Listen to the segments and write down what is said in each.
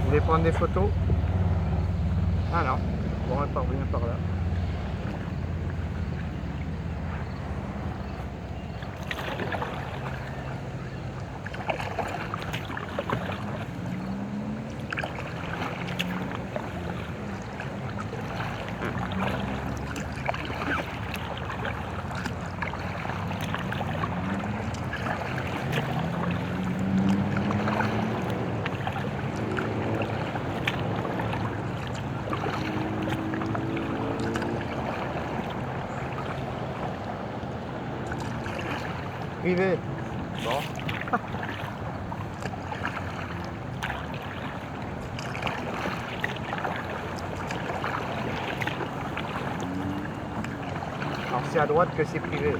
Je vais prendre des photos. Ah non, bon, on part bien par là. Privé. Bon. Alors c'est à droite que c'est privé.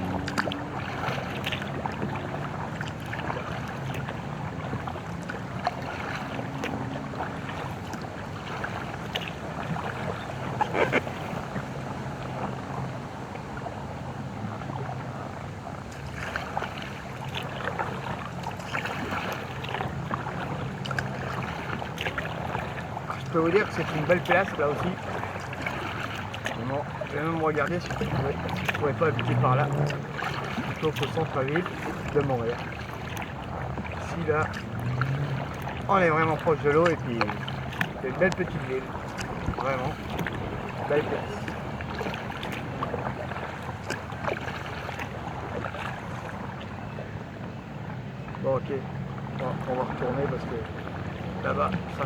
Je peux vous dire que c'est une belle place là aussi. Bon, je vais même regarder si je ne pourrais pas habiter par là, plutôt qu'au centre-ville de Montréal. Ici là, on est vraiment proche de l'eau et puis c'est une belle petite ville. Vraiment, belle place. Bon ok, on va retourner parce que là-bas, ça...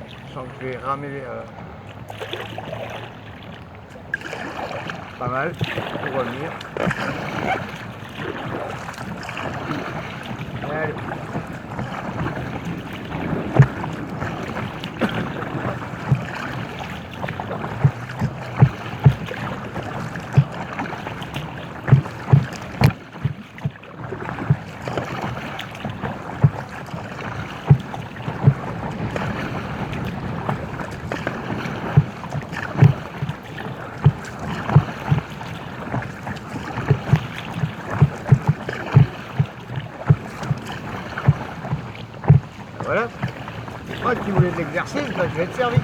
Je sens que je vais ramer pas mal pour revenir. Allez. Voilà, moi qui voulais de l'exercice, bah, je vais être servi.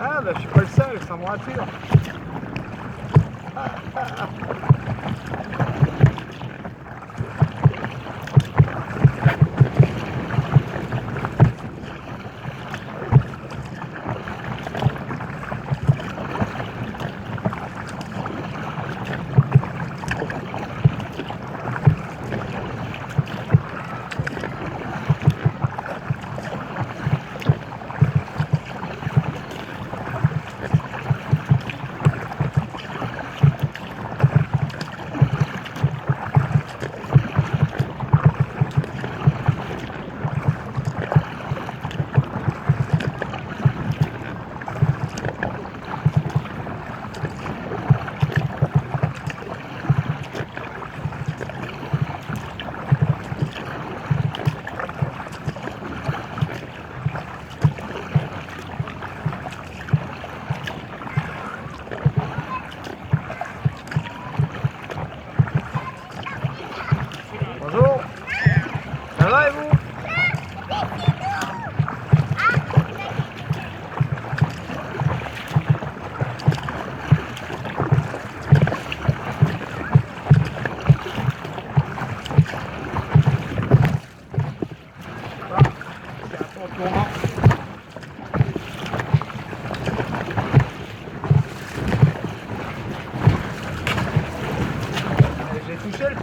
Ah bah je suis pas le seul, ça me rassure.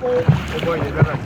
Au moins il est de la vague.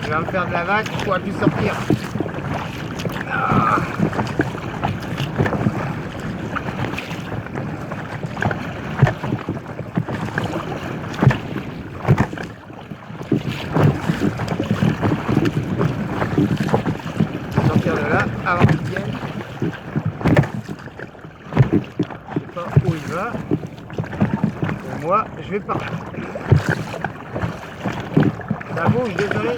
Il va me faire de la vague, il ne pourra plus sortir. Ah. Sortir de là avant qu'il vienne. Je sais pas où il va. Et moi, je vais partir. Ça bouge, désolé.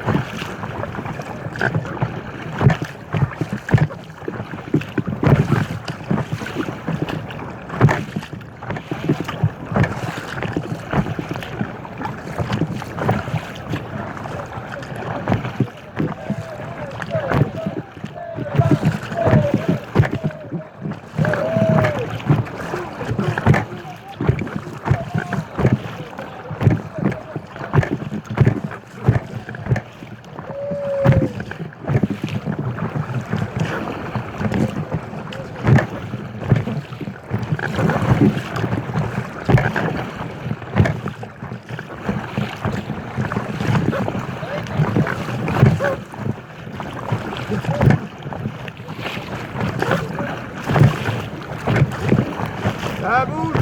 Ça bouge.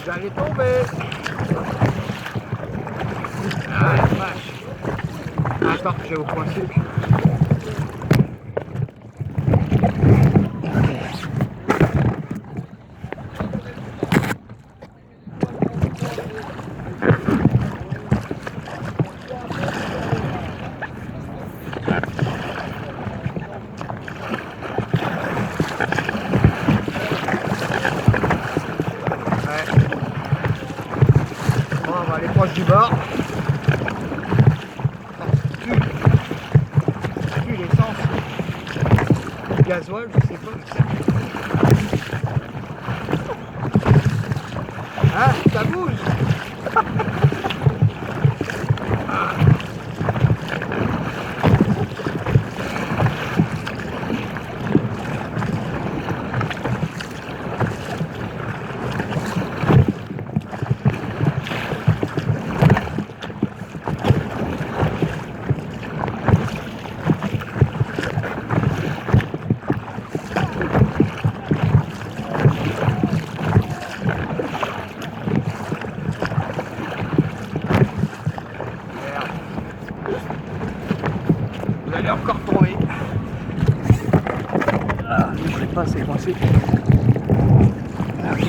Vous allez tomber. Ah la vache. Attends, je vais vous coincer. On va aller proche du bord. Plus l'essence. Le gasoil, je sais pas. Ah, ça bouge. Vous allez encore tomber. Ah, je ne voulais pas, c'est coincé. Ok.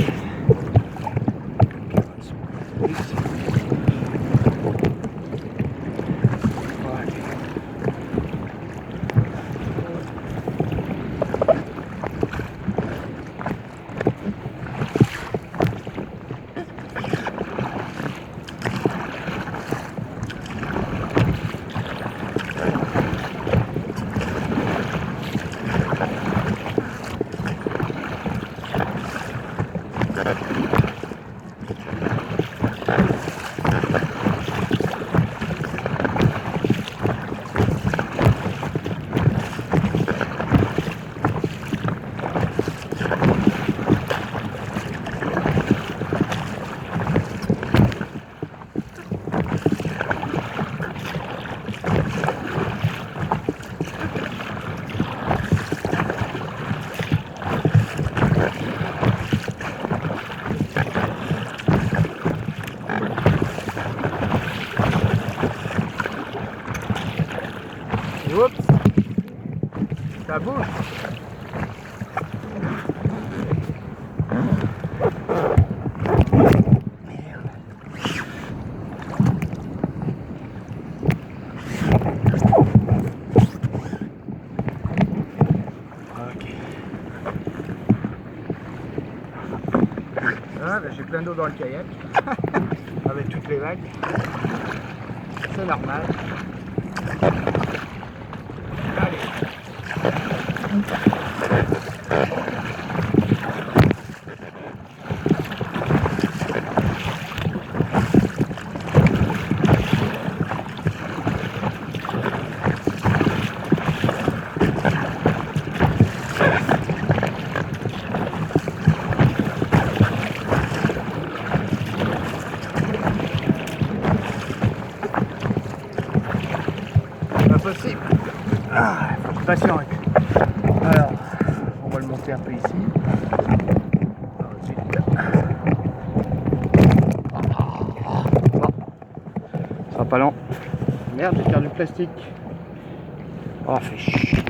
Oups, ça bouge. Ah, j'ai plein d'eau dans le kayak avec toutes les vagues, c'est normal. Allez. Possible. Ah, faut être patient avec. Alors, on va le monter un peu ici. Ensuite. Bon, ça sera pas lent. Merde, j'ai perdu le plastique. Oh, fait chier.